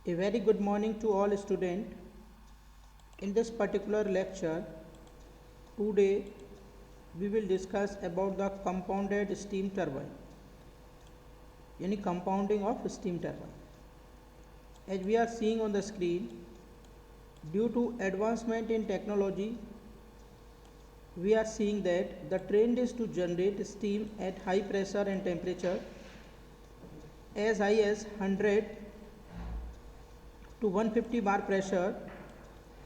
A very good morning to all students. In this particular lecture, today we will discuss about the compounded steam turbine, yani compounding of steam turbine. As we are seeing on the screen, due to advancement in technology, we are seeing that the trend is to generate steam at high pressure and temperature as high as 100 to 150 bar pressure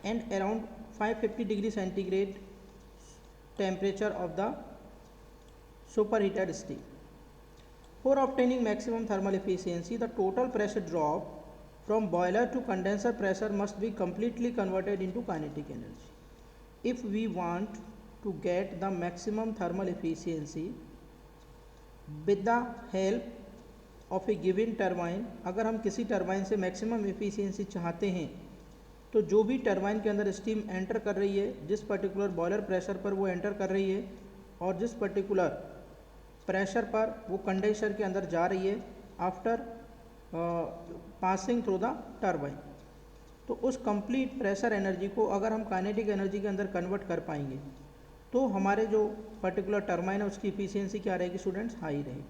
and around 550 degree centigrade temperature of the superheated steam. For obtaining maximum thermal efficiency, the total pressure drop from boiler to condenser pressure must be completely converted into kinetic energy. If we want to get the maximum thermal efficiency with the help of a given turbine, अगर हम किसी turbine से maximum efficiency चाहते हैं तो जो भी turbine के अंदर स्टीम एंटर कर रही है, जिस पर्टिकुलर बॉयलर प्रेशर पर वो एंटर कर रही है और जिस पर्टिकुलर प्रेशर पर वो कंडेंसर के अंदर जा रही है after passing through the turbine, तो उस कंप्लीट प्रेशर एनर्जी को अगर हम काइनेटिक एनर्जी के अंदर कन्वर्ट कर पाएंगे तो हमारे जो पर्टिकुलर टरबाइन है उसकी इफिशियंसी क्या रहेगी स्टूडेंट्स, हाई रहेगी.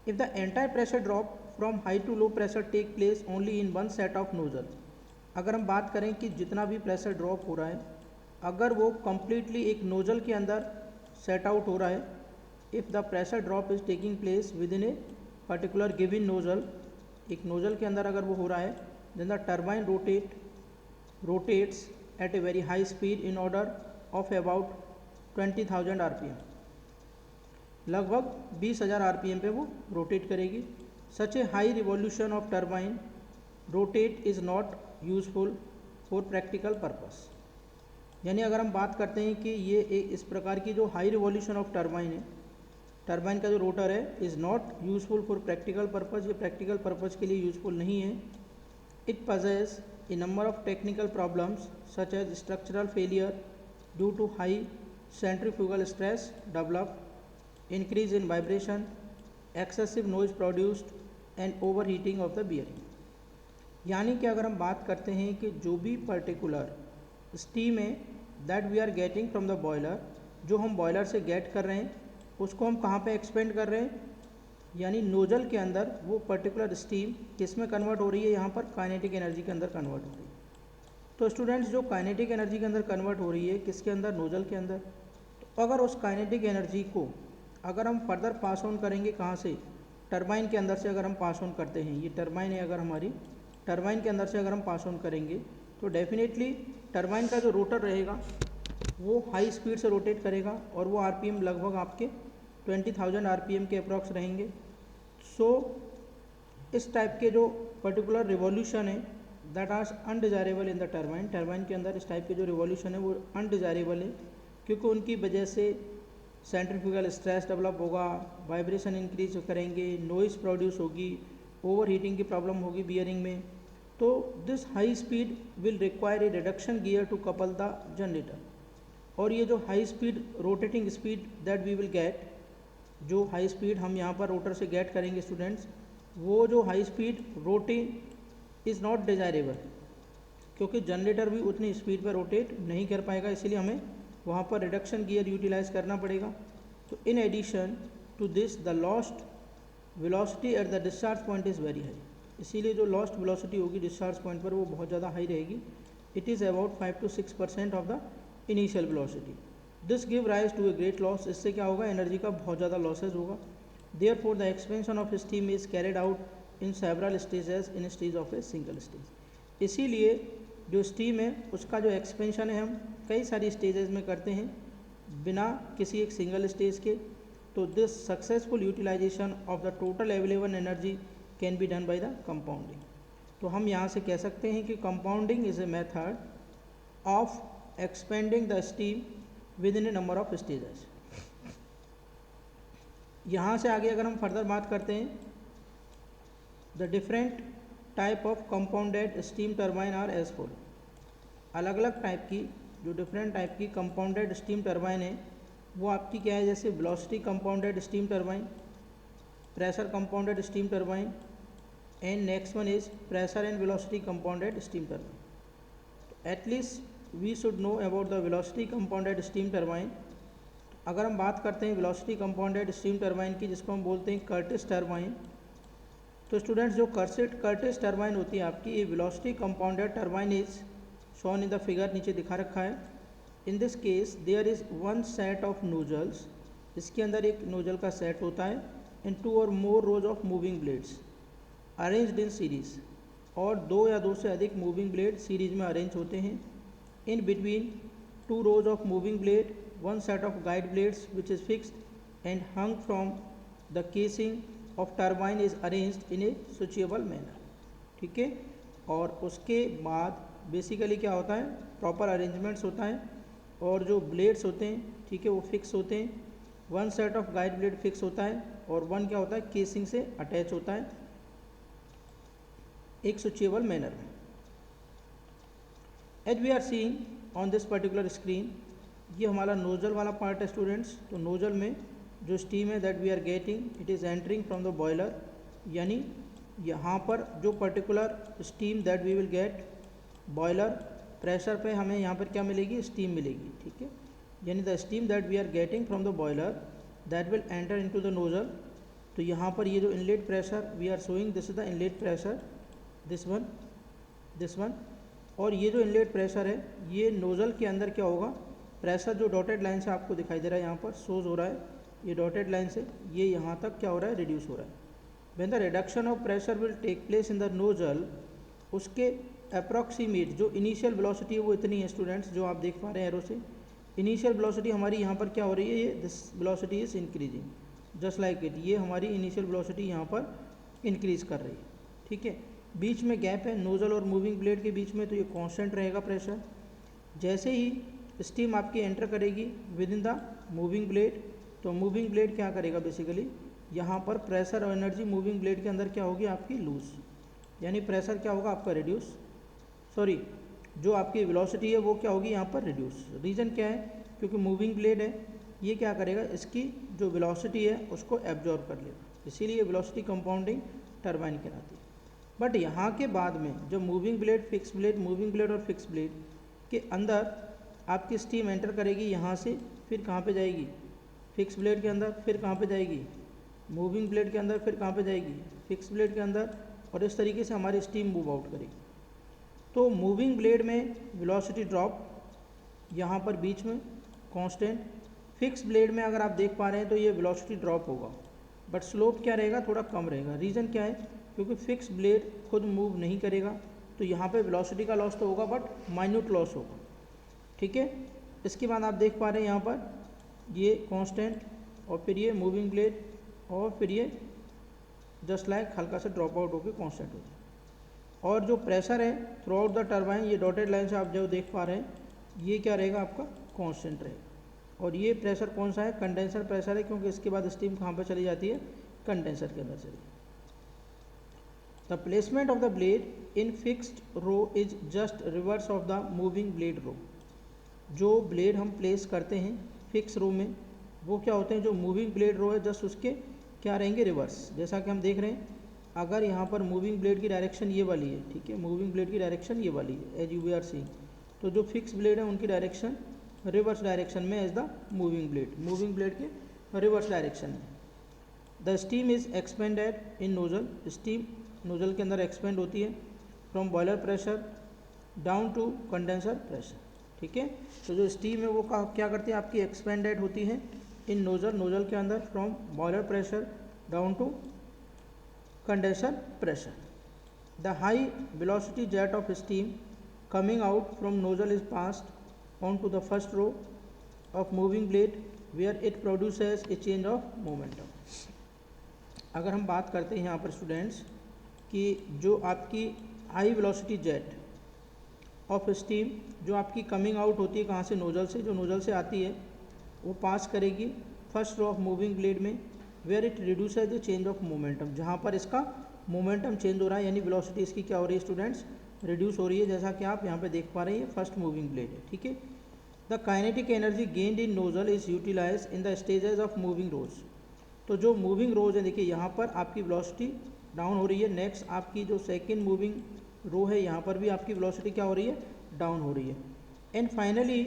If the entire pressure drop from high to low pressure take place only in one set of nozzle, अगर हम बात करें कि जितना भी प्रेशर ड्रॉप हो रहा है अगर वो कम्प्लीटली एक नोजल के अंदर सेट आउट हो रहा है, if the pressure drop is taking place within a particular given nozzle, एक नोजल के अंदर अगर वो हो रहा है, then the turbine rotates at a very high speed in order of about 20,000 RPM, लगभग 20,000 RPM पे वो रोटेट करेगी. Such a high revolution of turbine rotate is not useful for practical purpose, यानी अगर हम बात करते हैं कि ये इस प्रकार की जो हाई रिवॉल्यूशन ऑफ टरबाइन है, टरबाइन का जो रोटर है is not useful for practical purpose, ये प्रैक्टिकल पर्पस के लिए यूज़फुल नहीं है. It possesses a number of technical problems such as structural failure due to high centrifugal stress develop, increase in vibration, excessive noise produced and over heating of the bearing. यानी कि अगर हम बात करते हैं कि जो भी पर्टिकुलर स्टीम है that we are getting from the boiler, जो हम बॉयलर से गेट कर रहे हैं उसको हम कहाँ पे एक्सपेंड कर रहे हैं, यानी नोजल के अंदर वो पर्टिकुलर स्टीम किस में कन्वर्ट हो रही है, यहाँ पर काइनेटिक एनर्जी के अंदर कन्वर्ट हो रही है. तो स्टूडेंट्स जो काइनेटिक एनर्जी के अंदर कन्वर्ट हो रही है किसके अंदर, नोजल के अंदर, तो अगर उस काइनेटिक एनर्जी को अगर हम फर्दर पास ऑन करेंगे कहाँ से, टरबाइन के अंदर से अगर हम पास ऑन करते हैं, ये टरबाइन है, अगर हमारी टरबाइन के अंदर से अगर हम पास ऑन करेंगे तो डेफिनेटली टरबाइन का जो रोटर रहेगा वो हाई स्पीड से रोटेट करेगा और वो आरपीएम लगभग आपके 20,000 आरपीएम के अप्रॉक्स रहेंगे. सो इस टाइप के जो पर्टिकुलर रिवॉल्यूशन है that are undesirable in the turbine, turbine के अंदर इस टाइप के जो रिवॉल्यूशन है वो अनडिजायरेबल है क्योंकि उनकी वजह से सेंट्रीफ्यूगल स्ट्रेस डेवलप होगा, वाइब्रेशन इंक्रीज करेंगे, नॉइज़ प्रोड्यूस होगी, ओवर हीटिंग की प्रॉब्लम होगी बियरिंग में. तो this high speed will require a reduction gear to couple the generator, और ये जो high speed rotating speed that we will get, जो हाई स्पीड हम यहाँ पर रोटर से गेट करेंगे स्टूडेंट्स, वो जो high speed rotate is not desirable क्योंकि जनरेटर भी उतनी स्पीड पर रोटेट नहीं कर पाएगा, इसलिए हमें वहाँ पर रिडक्शन गियर यूटिलाइज करना पड़ेगा. तो in addition to this the lost velocity at the discharge point is very high, इसीलिए जो लॉस्ट वेलोसिटी होगी डिस्चार्ज पॉइंट पर वो बहुत ज़्यादा हाई रहेगी. It is about 5 to 6% of the initial velocity. This give rise to a great loss, इससे क्या होगा, एनर्जी का बहुत ज़्यादा लॉसेज होगा. Therefore the expansion of steam is carried out in several stages in stage of a single stage, इसीलिए जो steam है उसका जो एक्सपेंशन है हम कई सारी स्टेजेस में करते हैं बिना किसी एक सिंगल स्टेज के. तो this successful utilisation of the total available energy can be done by the compounding. तो हम यहाँ से कह सकते हैं कि compounding is a method of expanding the steam within a number of stages. यहाँ से आगे अगर हम फर्दर बात करते हैं, the different type of compounded steam turbine are as follow. अलग अलग टाइप की जो डिफरेंट टाइप की कंपाउंडेड स्टीम टरबाइन है वो आपकी क्या है, जैसे velocity compounded steam turbine, pressure compounded steam turbine, and next one is pressure and velocity compounded steam turbine. At least we should know about the velocity compounded steam turbine. अगर हम बात करते हैं वेलोसिटी कंपाउंडेड स्टीम टरबाइन की, जिसको हम बोलते हैं कर्टिस टरबाइन, तो स्टूडेंट्स जो कर्टिस टरबाइन होती है आपकी, ये velocity compounded turbine is shown in the figure, नीचे दिखा रखा है. In this case there is one set of nozzles, इसके अंदर एक नोजल का सेट होता है, एंड टू और more rows of moving blades arranged in series, और दो या दो से अधिक मूविंग ब्लेड सीरीज में अरेंज होते हैं. In between two rows of moving blade one set of guide blades which is fixed and hung from the casing of turbine is arranged in a switchable manner. ठीक है, और उसके बाद basically क्या होता है, प्रॉपर अरेंजमेंट्स होता है, और जो ब्लेड्स होते हैं, ठीक है, वो फिक्स होते हैं. One set of guide blade fix होता है, और वन क्या होता है, केसिंग से अटैच होता है एक स्विचेबल मैनर में. As we are seeing on this particular screen, ये हमारा नोजल वाला पार्ट है स्टूडेंट्स. तो नोजल में जो स्टीम है that we are getting, it is entering from the boiler, यानी यहाँ पर जो particular steam that we will get boiler pressure पे हमें यहाँ पर क्या मिलेगी, स्टीम मिलेगी. ठीक है, यानी the steam that we are getting from the boiler that will enter into the nozzle. तो यहाँ पर ये जो inlet pressure we are showing, this is the inlet pressure, this one, और ये जो इनलेट प्रेशर है, ये नोजल के अंदर क्या होगा, प्रेशर जो डॉटेड लाइन से आपको दिखाई दे रहा है, यहाँ पर सोज हो रहा है, ये डॉटेड लाइन से ये यहाँ तक क्या हो रहा है, रिड्यूस हो रहा है. When the reduction of pressure will take place in the nozzle, उसके अप्रॉक्सीमेट जो इनिशियल वेलोसिटी है वो इतनी है स्टूडेंट्स, जो आप देख पा रहे हैं एरो से. इनिशियल वेलोसिटी हमारी यहाँ पर क्या हो रही है, ये this velocity is increasing just like it, ये हमारी इनिशियल वेलोसिटी यहाँ पर इंक्रीज कर रही है. ठीक है, बीच में गैप है नोजल और मूविंग ब्लेड के बीच में, तो ये कांस्टेंट रहेगा प्रेशर. जैसे ही स्टीम आपकी एंटर करेगी with in the moving blade, तो मूविंग ब्लेड क्या करेगा, बेसिकली यहाँ पर प्रेशर और एनर्जी मूविंग ब्लेड के अंदर क्या होगी आपकी, लूज, यानी प्रेशर क्या होगा आपका रिड्यूस, सॉरी जो आपकी वेलोसिटी है वो क्या होगी यहाँ पर रिड्यूस. रीज़न क्या है, क्योंकि मूविंग ब्लेड है, ये क्या करेगा, इसकी जो वेलोसिटी है उसको एब्जॉर्ब कर लेगा, इसीलिए वेलोसिटी कंपाउंडिंग टरबाइन कहलाती है. बट यहाँ के बाद में जब moving blade, fix blade, moving blade और फिक्स ब्लेड के अंदर आपकी स्टीम एंटर करेगी यहाँ से, फिर कहाँ पे जाएगी, फिक्स ब्लेड के अंदर, फिर कहाँ पे जाएगी, मूविंग ब्लेड के अंदर, फिर कहाँ पे जाएगी, फिक्स ब्लेड के अंदर, और इस तरीके से हमारी स्टीम मूव आउट करेगी. तो मूविंग ब्लेड में वेलोसिटी ड्रॉप यहाँ पर बीच में कांस्टेंट, फिक्स ब्लेड में अगर आप देख पा रहे हैं तो ये वेलोसिटी ड्रॉप होगा, बट स्लोप क्या रहेगा, थोड़ा कम रहेगा. रीज़न क्या है, क्योंकि फिक्स ब्लेड खुद मूव नहीं करेगा, तो यहाँ पे वेलोसिटी का लॉस तो होगा बट माइन्यूट लॉस होगा. ठीक है, इसके बाद आप देख पा रहे हैं यहाँ पर ये कांस्टेंट, और फिर ये मूविंग ब्लेड, और फिर ये जस्ट लाइक हल्का सा ड्रॉप आउट होकर कांस्टेंट हो जाए. और जो प्रेशर है थ्रू आउट द टरबाइन, ये डॉटेड लाइन से आप जो देख पा रहे हैं, ये क्या रहेगा आपका, कांस्टेंट रहेगा. और ये प्रेशर कौन सा है, कंडेंसर प्रेशर है, क्योंकि इसके बाद स्टीम कहाँ पर चली जाती है, कंडेंसर के अंदर चली. The placement of the blade in fixed row is just reverse of the moving blade row. जो ब्लेड हम प्लेस करते हैं फिक्स रो में, वो क्या होते हैं, जो मूविंग ब्लेड रो है जस्ट उसके क्या रहेंगे, रिवर्स. जैसा कि हम देख रहे हैं, अगर यहाँ पर मूविंग ब्लेड की डायरेक्शन ये वाली है, ठीक है, मूविंग ब्लेड की डायरेक्शन ये वाली है as you we are seeing, तो जो फिक्स ब्लेड है उनकी डायरेक्शन रिवर्स डायरेक्शन में एज द मूविंग ब्लेड के रिवर्स डायरेक्शन में. The steam is expanded in nozzle, steam nozzle के अंदर एक्सपेंड होती है from boiler pressure down to condenser pressure. ठीक है, तो जो स्टीम है वो क्या करती है आपकी, एक्सपेंडेड होती है इन नोजल के अंदर from boiler pressure down to condenser pressure. The high velocity jet of steam coming out from nozzle is passed on to the first row of moving blade where it produces a change of momentum. अगर हम बात करते हैं यहाँ पर students कि जो आपकी high velocity jet of steam जो आपकी कमिंग आउट होती है कहाँ से, नोजल से, जो नोजल से आती है वो पास करेगी first row of moving blade में, where it reduces the change of momentum, जहाँ पर इसका मोमेंटम चेंज हो रहा है, यानी वेलोसिटी इसकी क्या हो रही है स्टूडेंट्स, रिड्यूस हो रही है, जैसा कि आप यहाँ पे देख पा रहे हैं, फर्स्ट मूविंग ब्लेड है. ठीक है, the kinetic energy gained in nozzle is utilize in the stages of moving rows. तो जो मूविंग रोज है, देखिए यहाँ पर आपकी वेलोसिटी डाउन हो रही है। नेक्स्ट आपकी जो सेकेंड मूविंग रो है यहाँ पर भी आपकी वेलोसिटी क्या हो रही है, डाउन हो रही है। And finally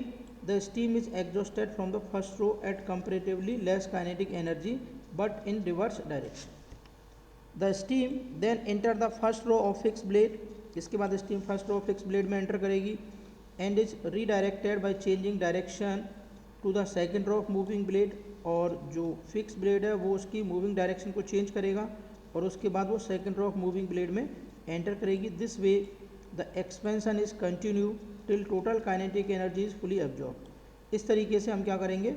the steam is exhausted from the first row at comparatively less kinetic energy but in reverse direction. The steam then enter the first row of fix blade, इसके बाद steam first row of fix blade में enter करेगी and is redirected by changing direction to the second row of moving blade, और जो fix blade है वो उसकी moving direction को चेंज करेगा और उसके बाद वो second row of moving blade में एंटर करेगी। This way the expansion is continue till total kinetic energy is fully absorb. इस तरीके से हम क्या करेंगे,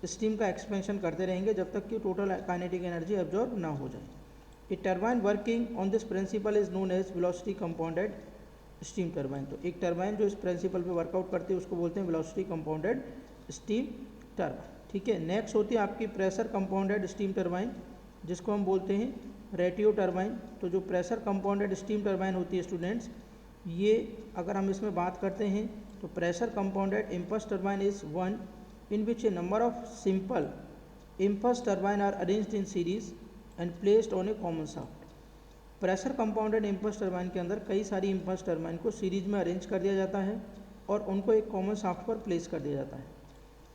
स्टीम का एक्सपेंशन करते रहेंगे जब तक कि टोटल काइनेटिक एनर्जी एब्जॉर्ब ना हो जाए। A turbine working on this principle is known as velocity compounded steam turbine. तो एक टर्बाइन जो इस प्रिंसिपल पे वर्कआउट करती है उसको बोलते हैं वेलोसिटी कंपाउंडेड स्टीम टर्बाइन। ठीक है, नेक्स्ट होती है आपकी प्रेशर कंपाउंडेड स्टीम टर्बाइन, जिसको हम बोलते हैं रेटियो टर्बाइन। तो जो प्रेशर कंपाउंडेड स्टीम टर्बाइन होती है स्टूडेंट्स, ये अगर हम इसमें बात करते हैं तो pressure compounded impulse turbine is one in which a number of simple impulse turbine are arranged in series and placed on a common shaft. Pressure compounded impulse turbine के अंदर कई सारी इम्पल्स टर्बाइन को सीरीज में arrange कर दिया जाता है और उनको एक कॉमन शाफ्ट पर प्लेस कर दिया जाता है।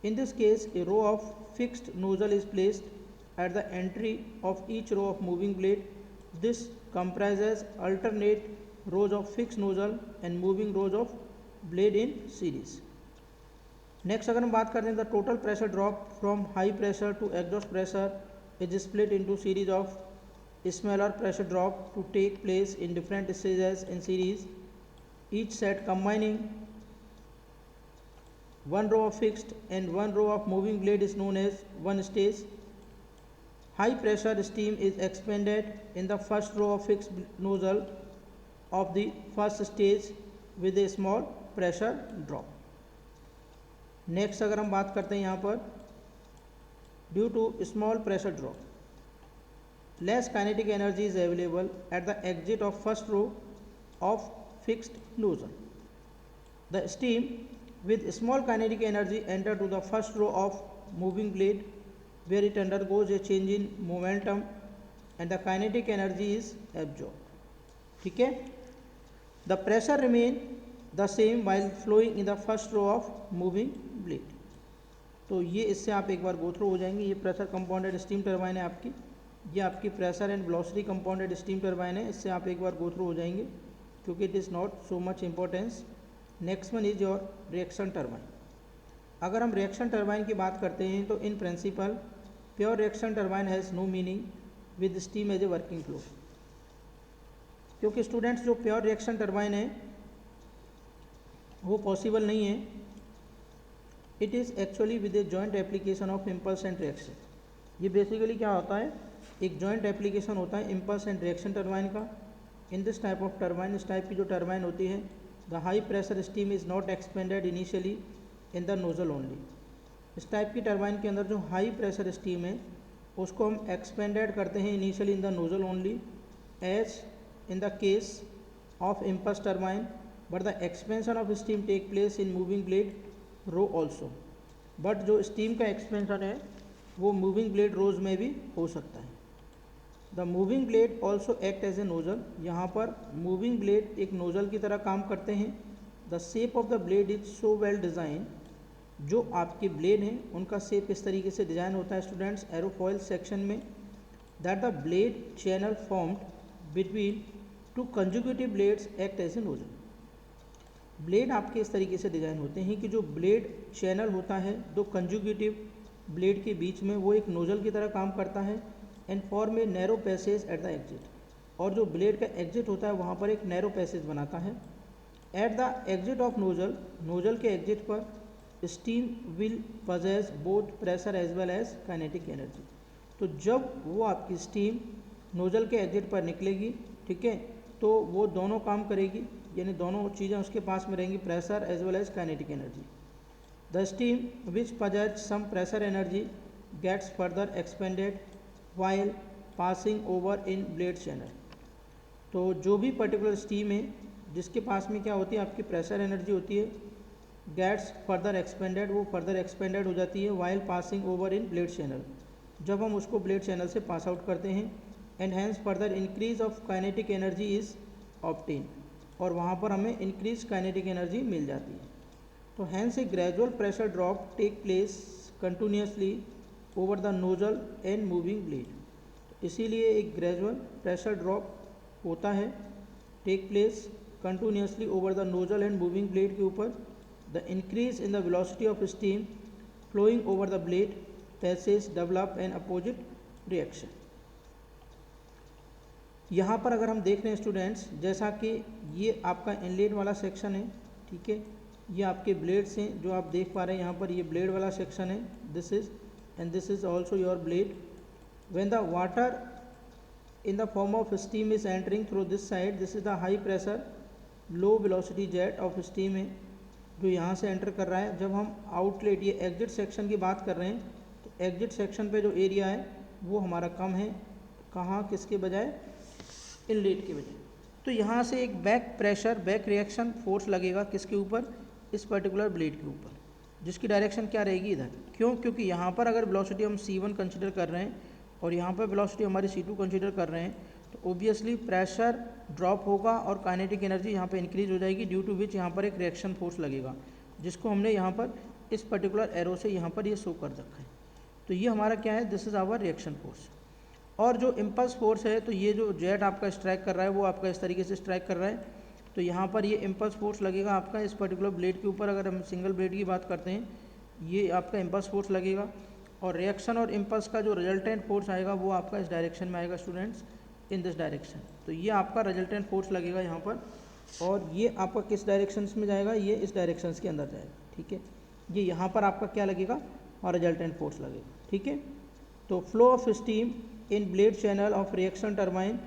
In this case, a row of fixed nozzle is placed at the entry of each row of moving blade. This comprises alternate rows of fixed nozzle and moving rows of blade in series. Next, अगर हम बात करते हैं the total pressure drop from high pressure to exhaust pressure is split into series of smaller pressure drop to take place in different stages in series. Each set combining one row of fixed and one row of moving blade is known as one stage. High pressure steam is expended in the first row of fixed nozzle of the first stage with a small pressure drop. Next अगर हम बात करते हैं यहाँ पर due to small pressure drop less kinetic energy is available at the exit of first row of fixed nozzle. The steam with small kinetic energy enter to the first row of moving blade where it undergoes a change in momentum and the kinetic energy is absorbed. ठीक है, the pressure remain the same while flowing in the first row of moving blade. तो ये इससे आप एक बार go through हो जाएंगे। ये प्रेशर कंपाउंडेड स्टीम टर्बाइन है आपकी, ये आपकी pressure and velocity compounded steam turbine है। इससे आप एक बार गो थ्रू हो जाएंगे क्योंकि it is not so much importance. Next one is your reaction turbine. अगर हम रिएक्शन टर्बाइन की बात करते हैं तो in principle pure reaction turbine has no meaning with steam as a working flow, क्योंकि स्टूडेंट्स जो प्योर रिएक्शन टर्बाइन है वो पॉसिबल नहीं है। It is actually with a joint application of impulse and reaction. ये बेसिकली क्या होता है, एक जॉइंट एप्लीकेशन होता है इम्पल्स एंड रिएक्शन टर्बाइन का। In this type of turbine, इस टाइप की जो टर्बाइन होती है, the high pressure steam is not expanded initially in the nozzle only. इस टाइप की टर्बाइन के अंदर जो हाई प्रेशर स्टीम है उसको हम एक्सपेंडेड करते हैं initially in the nozzle only as in the case of impulse turbine, but the expansion of steam take place in moving blade row also. But जो स्टीम का एक्सपेंशन है वो moving blade रोज में भी हो सकता है। The moving blade also act as a nozzle. यहाँ पर मूविंग ब्लेड एक नोजल की तरह काम करते हैं। The shape of the blade is so well design, जो आपके ब्लेड हैं उनका शेप इस तरीके से डिज़ाइन होता है स्टूडेंट्स एरोफॉयल सेक्शन में, that the blade channel formed between two conjugative blades act as a nozzle. Blade आपके इस तरीके से डिज़ाइन होते हैं कि जो ब्लेड चैनल होता है दो कंजुगेटिव ब्लेड के बीच में, वो एक नोजल की तरह काम करता है and form a narrow passage eight the exit, और जो ब्लेड का एग्जिट होता है वहाँ पर एक नैरो पैसेज बनाता है। At the exit of nozzle, nozzle के एग्जिट पर steam will possess both pressure as well as kinetic energy. तो जब वो आपकी स्टीम नोजल के एग्जिट पर निकलेगी, ठीक है, तो वो दोनों काम करेगी, यानी दोनों चीज़ें उसके पास में रहेंगी, pressure as well as kinetic energy. The steam which possess some pressure energy gets further expanded while passing over in blade channel. तो जो भी पर्टिकुलर स्टीम है जिसके पास में क्या होती है, आपकी प्रेशर एनर्जी होती है, गेट्स फर्दर एक्सपेंडेड, वो फर्दर एक्सपेंडेड हो जाती है while passing over in blade channel, जब हम उसको ब्लेड चैनल से पास आउट करते हैं। And hence further increase of kinetic energy is obtain, और वहाँ पर हमें इंक्रीज काइनेटिक एनर्जी मिल जाती है। तो hence a gradual pressure drop take place continuously over the nozzle and moving blade. इसीलिए एक ग्रेजुअल प्रेशर ड्रॉप होता है, take place continuously over the nozzle and moving blade के ऊपर। The increase in the velocity of steam flowing over the blade passage develop an opposite reaction. यहाँ पर अगर हम देख रहे हैं स्टूडेंट्स, जैसा कि ये आपका इनलेट वाला सेक्शन है, ठीक है, ये आपके ब्लेड्स हैं जो आप देख पा रहे हैं यहाँ पर, ये ब्लेड वाला सेक्शन है, this is and this is also your blade. When the water in the form of steam is entering through this side, this is the high pressure low velocity jet of steam है जो यहाँ से enter कर रहा है। जब हम outlet, ये एग्जिट सेक्शन की बात कर रहे हैं, तो एग्जिट सेक्शन पे जो एरिया है वो हमारा कम है, कहाँ, किसके बजाय, इनलेट के बजाय। तो यहाँ से एक back pressure, back reaction force लगेगा किसके ऊपर, इस पर्टिकुलर ब्लेड के ऊपर, जिसकी डायरेक्शन क्या रहेगी, इधर। क्यों? क्योंकि यहाँ पर अगर वेलोसिटी हम C1 कंसिडर कर रहे हैं और यहाँ पर वेलोसिटी हमारी C2 कंसीडर कर रहे हैं, तो ओबियसली प्रेशर ड्रॉप होगा और काइनेटिक एनर्जी यहाँ पे इंक्रीज हो जाएगी, ड्यू टू विच यहाँ पर एक रिएक्शन फोर्स लगेगा, जिसको हमने यहाँ पर इस पर्टिकुलर एरो से यहाँ पर ये शो कर रखा है। तो ये हमारा क्या है, this is our reaction force. और जो इम्पल्स फोर्स है, तो ये जो जेट आपका स्ट्राइक कर रहा है वो आपका इस तरीके से स्ट्राइक कर रहा है, तो यहाँ पर ये इम्पल्स फोर्स लगेगा आपका इस पर्टिकुलर ब्लेड के ऊपर। अगर हम सिंगल ब्लेड की बात करते हैं, ये आपका इम्पल्स फोर्स लगेगा, और रिएक्शन और इम्पल्स का जो रिजल्टेंट फोर्स आएगा वो आपका इस डायरेक्शन में आएगा स्टूडेंट्स, इन दिस डायरेक्शन। तो ये आपका रिजल्टेंट फोर्स लगेगा यहाँ पर, और ये आपका किस डायरेक्शन में जाएगा, ये इस डायरेक्शन के अंदर जाएगा, ठीक है। ये यहाँ पर आपका क्या लगेगा, और रिजल्टेंट फोर्स लगेगा, ठीक है। तो flow of steam in blade channel of reaction turbine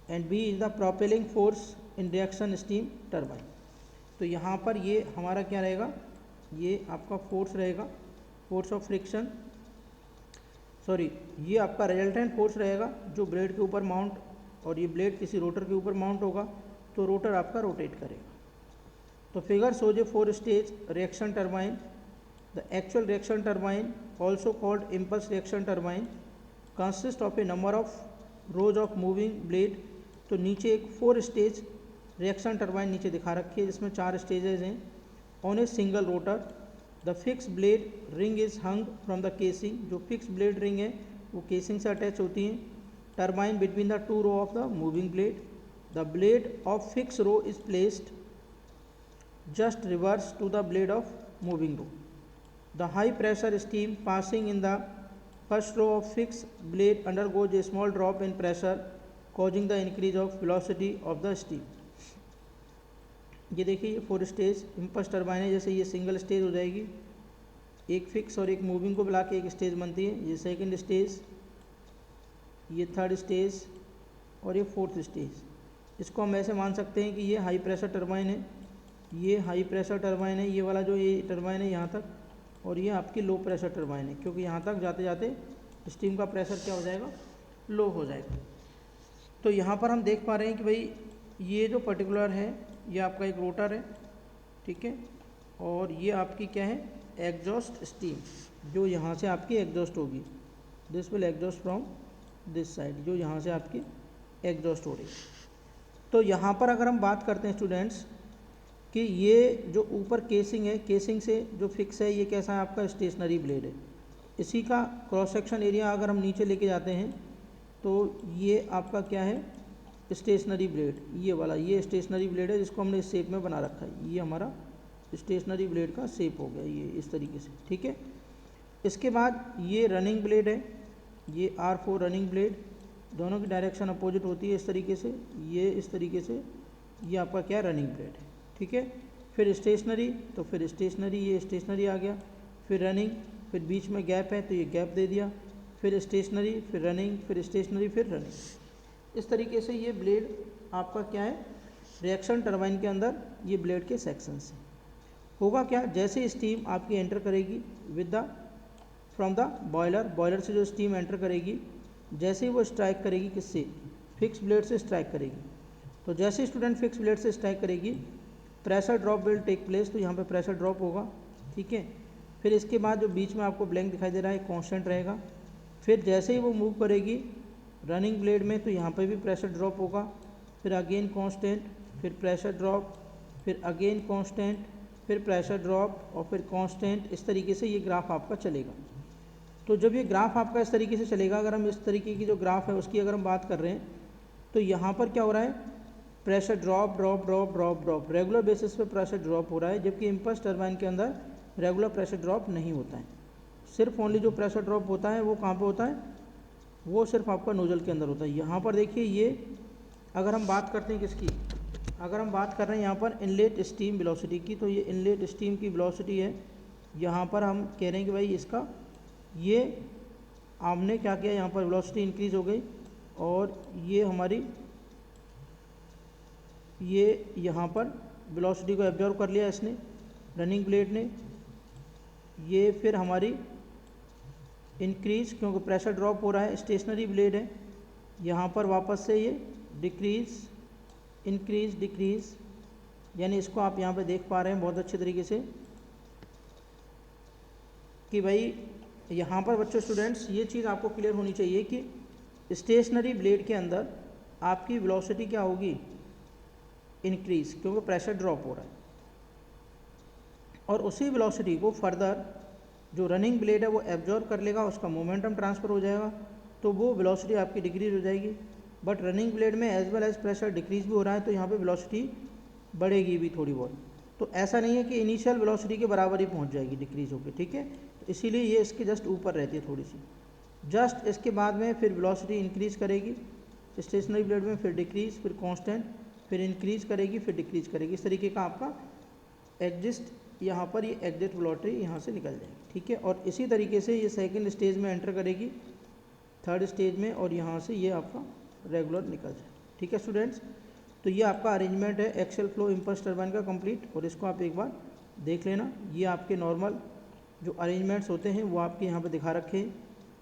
and be is the propelling force in reaction steam turbine. तो यहाँ पर ये हमारा क्या रहेगा, ये आपका फोर्स रहेगा, फोर्स ऑफ फ्रिक्शन, सॉरी, ये आपका रिजल्टेंट फोर्स रहेगा जो ब्लेड के ऊपर माउंट, और ये ब्लेड किसी रोटर के ऊपर माउंट होगा, तो रोटर आपका रोटेट करेगा। तो figure shows A 4 stage reaction turbine. The actual reaction turbine, also called impulse reaction turbine, consist of A number of rose of moving blade. तो नीचे एक 4 स्टेज रिएक्शन टर्बाइन नीचे दिखा रखी है, जिसमें 4 स्टेजेज हैं। On a single rotor the fix blade ring is hung from the casing. जो फिक्स ब्लेड रिंग है वो केसिंग से अटैच होती हैं। Turbine between the 2 row of the moving blade. The blade of fix row is placed just reverse to the blade of moving row. The high pressure steam passing in the first row of fixed blade undergoes a small drop in pressure, causing the increase of velocity of the steam. ये देखिए, ये 4 stage impulse turbine है। जैसे ये single stage हो जाएगी, एक fix और एक मूविंग को मिला के एक स्टेज बनती है। ये सेकंड स्टेज, ये थर्ड स्टेज, और ये फोर्थ स्टेज। इसको हम ऐसे मान सकते हैं कि ये हाई प्रेशर टर्बाइन है, ये हाई प्रेशर टर्बाइन है, ये वाला जो ये टर्बाइन है यहाँ तक, और ये आपकी लो प्रेशर टर्बाइन है, क्योंकि यहाँ तक जाते जाते स्टीम का प्रेशर क्या हो जाएगा, लो हो जाएगा। तो यहाँ पर हम देख पा रहे हैं कि भाई ये जो पर्टिकुलर है ये आपका एक रोटर है, ठीक है, और ये आपकी क्या है, एग्जॉस्ट स्टीम, जो यहाँ से आपकी एग्जॉस्ट होगी। This will exhaust from this side, जो यहाँ से आपकी एग्जॉस्ट हो रही है। तो यहाँ पर अगर हम बात करते हैं स्टूडेंट्स कि ये जो ऊपर केसिंग है, केसिंग से जो फिक्स है, ये कैसा है, आपका स्टेशनरी ब्लेड है। इसी का क्रॉस सेक्शन एरिया अगर हम नीचे लेके जाते हैं तो ये आपका क्या है, स्टेशनरी ब्लेड, ये वाला, ये स्टेशनरी ब्लेड है जिसको हमने इस शेप में बना रखा है। ये हमारा स्टेशनरी ब्लेड का शेप हो गया, ये इस तरीके से, ठीक है। इसके बाद ये रनिंग ब्लेड है, ये R4 रनिंग ब्लेड, दोनों की डायरेक्शन अपोजिट होती है इस तरीके से, ये इस तरीके से, ये आपका क्या, रनिंग ब्लेड है, ठीक है। फिर स्टेशनरी, तो फिर स्टेशनरी, ये स्टेशनरी आ गया, फिर रनिंग, फिर बीच में गैप है तो ये गैप दे दिया, फिर स्टेशनरी, फिर रनिंग, फिर स्टेशनरी, फिर रनिंग। इस तरीके से ये ब्लेड आपका क्या है, रिएक्शन टर्बाइन के अंदर ये ब्लेड के सेक्शन से होगा क्या, जैसे स्टीम आपकी एंटर करेगी with the from the boiler, boiler से जो स्टीम एंटर करेगी, जैसे ही वो स्ट्राइक करेगी किससे, फिक्स ब्लेड से स्ट्राइक करेगी। तो जैसे स्टूडेंट फिक्स ब्लेड से स्ट्राइक करेगी, pressure drop will take place, तो यहाँ पे प्रेशर ड्रॉप होगा, ठीक है। फिर इसके बाद जो बीच में आपको ब्लैंक दिखाई दे रहा है कांस्टेंट रहेगा। फिर जैसे ही वो मूव करेगी रनिंग ब्लेड में तो यहाँ पे भी प्रेशर ड्रॉप होगा, फिर अगेन कांस्टेंट, फिर प्रेशर ड्रॉप, फिर अगेन कांस्टेंट, फिर प्रेशर ड्रॉप और फिर कांस्टेंट। इस तरीके से ये ग्राफ आपका चलेगा। तो जब ये ग्राफ आपका इस तरीके से चलेगा, अगर हम इस तरीके की जो ग्राफ है उसकी अगर हम बात कर रहे हैं, तो यहाँ पर क्या हो रहा है, pressure drop drop drop drop drop, regular basis पे प्रेशर ड्रॉप हो रहा है, जबकि इम्पल्स टरबाइन के अंदर रेगुलर प्रेशर ड्रॉप नहीं होता है। सिर्फ ओनली जो प्रेशर ड्रॉप होता है वो कहाँ पे होता है, वो सिर्फ आपका नोजल के अंदर होता है। यहाँ पर देखिए, ये अगर हम बात करते हैं किसकी, अगर हम बात कर रहे हैं यहाँ पर इनलेट स्टीम वेलोसिटी की, तो ये इनलेट स्टीम की वेलोसिटी है। यहाँ पर हम कह रहे हैं कि भाई इसका ये हमने क्या किया, यहाँ पर वेलोसिटी इंक्रीज़ हो गई और ये हमारी ये यहाँ पर वेलोसिटी को एब्जॉर्व कर लिया इसने, रनिंग ब्लेड ने। ये फिर हमारी इंक्रीज़, क्योंकि प्रेशर ड्रॉप हो रहा है, स्टेशनरी ब्लेड है, यहाँ पर वापस से ये डिक्रीज़ इंक्रीज़ डिक्रीज़, यानी इसको आप यहाँ पे देख पा रहे हैं बहुत अच्छे तरीके से कि भाई यहाँ पर बच्चों स्टूडेंट्स ये चीज़ आपको क्लियर होनी चाहिए कि स्टेशनरी ब्लेड के अंदर आपकी वेलोसिटी क्या होगी, इंक्रीज़, क्योंकि प्रेशर ड्रॉप हो रहा है। और उसी वेलोसिटी को फर्दर जो रनिंग ब्लेड है वो एब्जॉर्ब कर लेगा, उसका मोमेंटम ट्रांसफ़र हो जाएगा, तो वो वेलोसिटी आपकी डिक्रीज़ हो जाएगी। बट रनिंग ब्लेड में as well as pressure decrease भी हो रहा है, तो यहाँ पे वेलोसिटी बढ़ेगी भी थोड़ी बहुत। तो ऐसा नहीं है कि इनिशियल वेलोसिटी के बराबर ही पहुँच जाएगी डिक्रीज़ होकर, ठीक है। तो इसीलिए ये इसके जस्ट ऊपर रहती है थोड़ी सी, जस्ट इसके बाद में फिर वेलोसिटी इंक्रीज़ करेगी स्टेशनरी ब्लेड में, फिर डिक्रीज़, फिर कांस्टेंट, फिर इंक्रीज़ करेगी, फिर डिक्रीज़ करेगी। इस तरीके का आपका एग्जिस्ट यहाँ पर ये एग्जिट वेलोसिटी यहाँ से निकल जाएगी, ठीक है। और इसी तरीके से ये सेकंड स्टेज में एंटर करेगी, थर्ड स्टेज में, और यहाँ से ये आपका रेगुलर निकल जाए, ठीक है स्टूडेंट्स। तो ये आपका अरेंजमेंट है एक्सेल फ्लो इम्पल्स टरबाइन का कंप्लीट, और इसको आप एक बार देख लेना। ये आपके नॉर्मल जो अरेंजमेंट्स होते हैं वो आपके यहाँ पे दिखा रखे हैं,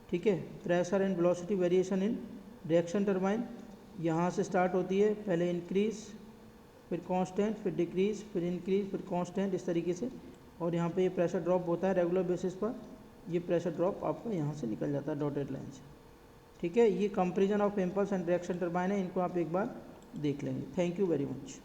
ठीक है। Pressure and velocity variation in reaction turbine यहाँ से स्टार्ट होती है, पहले इंक्रीज़, फिर कांस्टेंट, फिर डिक्रीज़, फिर इंक्रीज़, फिर कांस्टेंट, इस तरीके से। और यहाँ पे ये प्रेशर ड्रॉप होता है रेगुलर बेसिस पर, ये प्रेशर ड्रॉप आपका यहाँ से निकल जाता है डॉटेड लाइन से, ठीक है। ये comparison of impulse and reaction turbine है, इनको आप एक बार देख लेंगे। Thank you very much.